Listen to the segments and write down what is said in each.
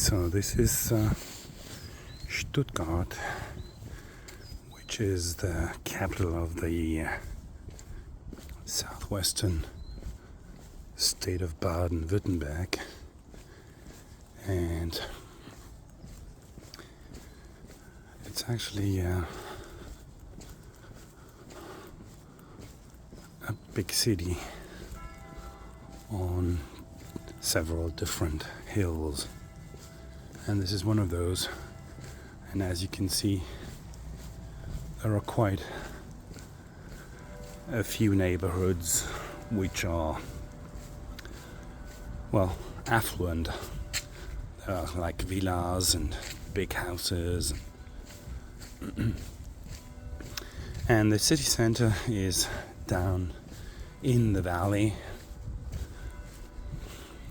So this is Stuttgart, which is the capital of the southwestern state of Baden-Württemberg, and it's actually a big city on several different hills, and this is one of those. And as you can see, there are quite a few neighborhoods which are, well, affluent. There are like villas and big houses, and the city center is down in the valley.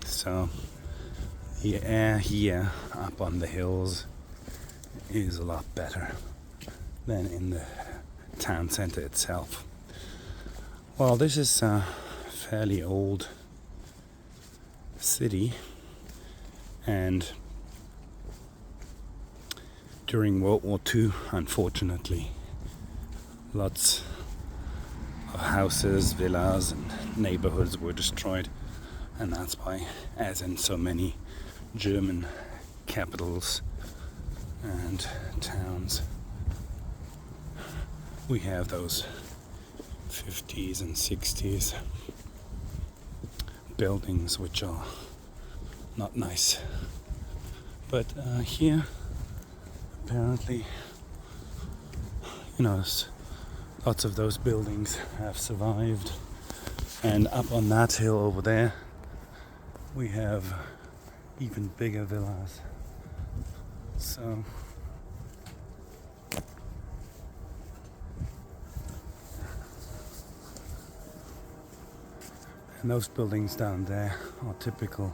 So the air here up on the hills is a lot better than in the town center itself. Well, this is a fairly old city, and during World War II, unfortunately, lots of houses, villas and neighborhoods were destroyed, and that's why, as in so many German capitals and towns, we have those 50s and 60s buildings which are not nice. But here, apparently, lots of those buildings have survived. And up on that hill over there, we have even bigger villas. So and those buildings down there are typical,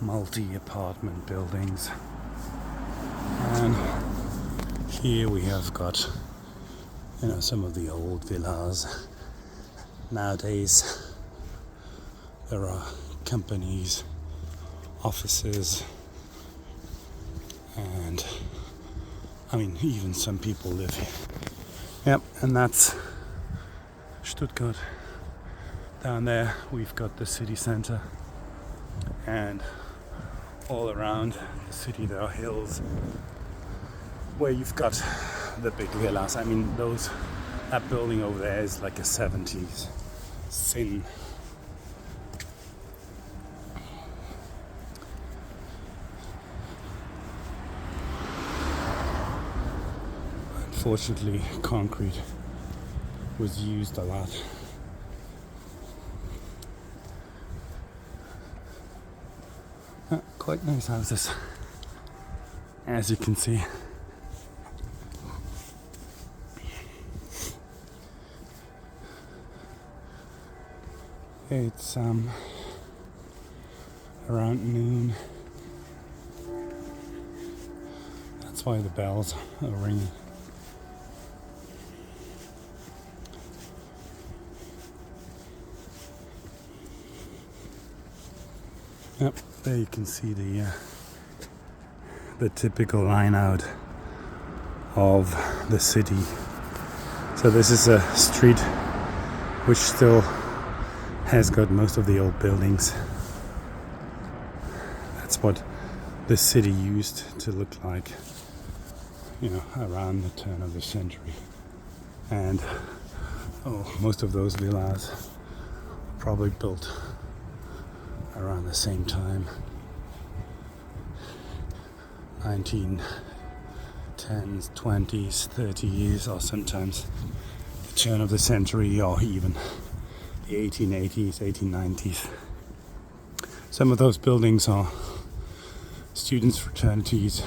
multi-apartment buildings. And here we have got, some of the old villas. Nowadays there are companies, offices, and even some people live here. Yep, and that's Stuttgart. Down there we've got the city center, and all around the city there are hills where you've got the big villas. That building over there is like a 70s thin. Unfortunately, concrete was used a lot. Quite nice houses, as you can see. It's around noon. That's why the bells are ringing. Yep, there you can see the typical line out of the city. So this is a street which still has got most of the old buildings. That's what the city used to look like, around the turn of the century. And most of those villas were probably built around the same time, 1910s, 20s, 30s, or sometimes the turn of the century, or even the 1880s, 1890s. Some of those buildings are students' fraternities,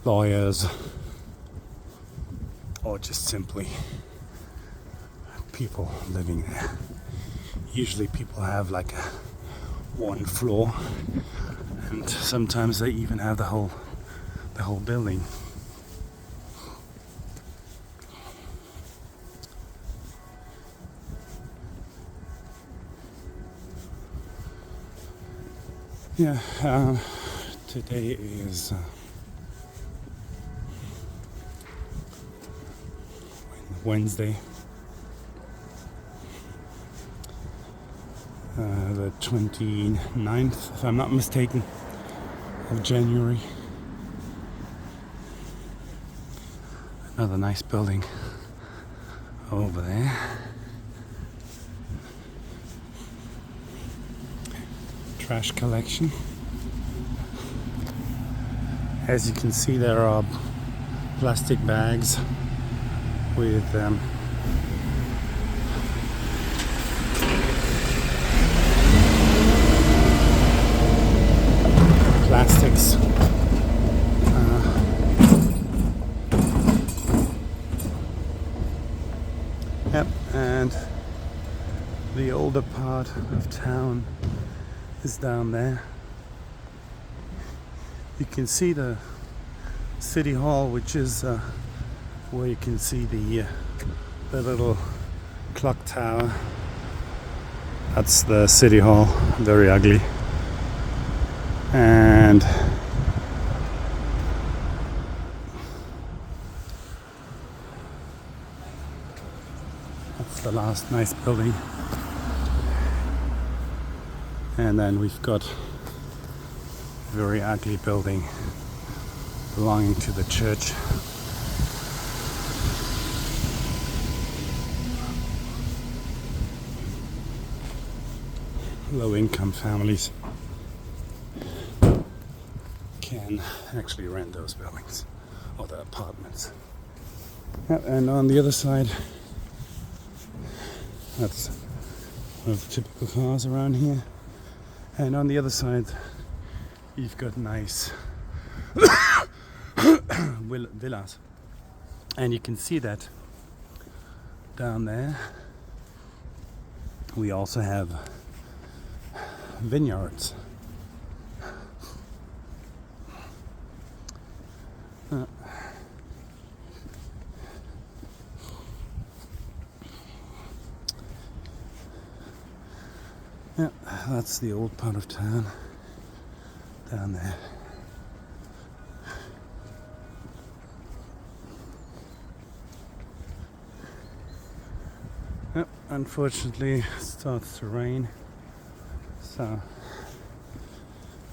lawyers, or just simply people living there. Usually people have like one floor, and sometimes they even have the whole building. Yeah, today is Wednesday, the 29th, if I'm not mistaken, of January. Another nice building over there. Trash collection. As you can see, there are plastic bags with plastics. Yep, and the older part of town is down there. You can see the city hall, which is where you can see the little clock tower. That's the city hall, very ugly. And that's the last nice building. And then we've got a very ugly building belonging to the church. Low-income families can actually rent those buildings or the apartments. Yep, and on the other side, that's one of the typical cars around here. And on the other side, you've got nice villas. And you can see that down there. We also have vineyards. Yeah, that's the old part of town down there. Yep, unfortunately it starts to rain, so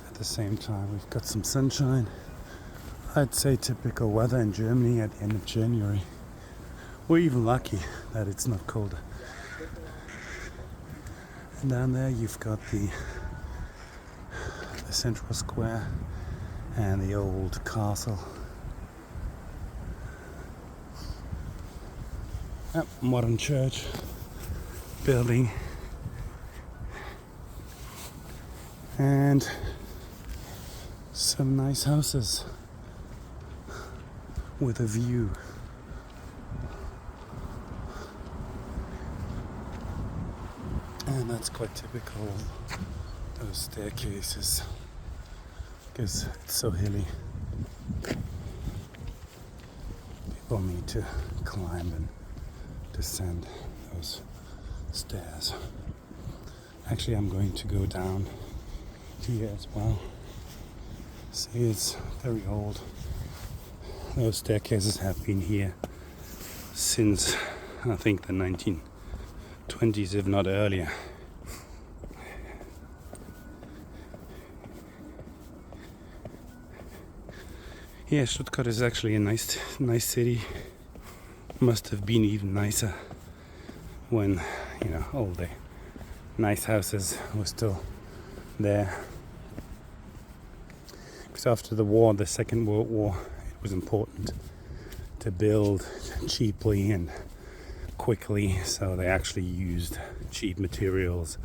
at the same time we've got some sunshine. I'd say typical weather in Germany at the end of January. We're even lucky that it's not colder. And down there you've got the central square and the old castle. Yep, modern church building. And some nice houses with a view. And that's quite typical, those staircases, because it's so hilly. People need to climb and descend those stairs. Actually, I'm going to go down here as well. See, it's very old. Those staircases have been here since, I think, the 1920s, if not earlier. Yeah, Stuttgart is actually a nice city. Must have been even nicer when, all the nice houses were still there. Because after the war, the Second World War, it was important to build cheaply and quickly, so they actually used cheap materials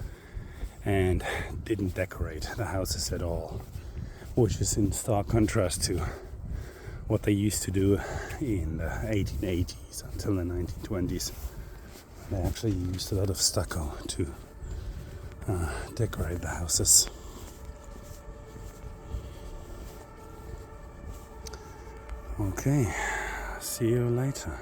and didn't decorate the houses at all, which is in stark contrast to what they used to do in the 1880s until the 1920s. They actually used a lot of stucco to decorate the houses. Okay, see you later.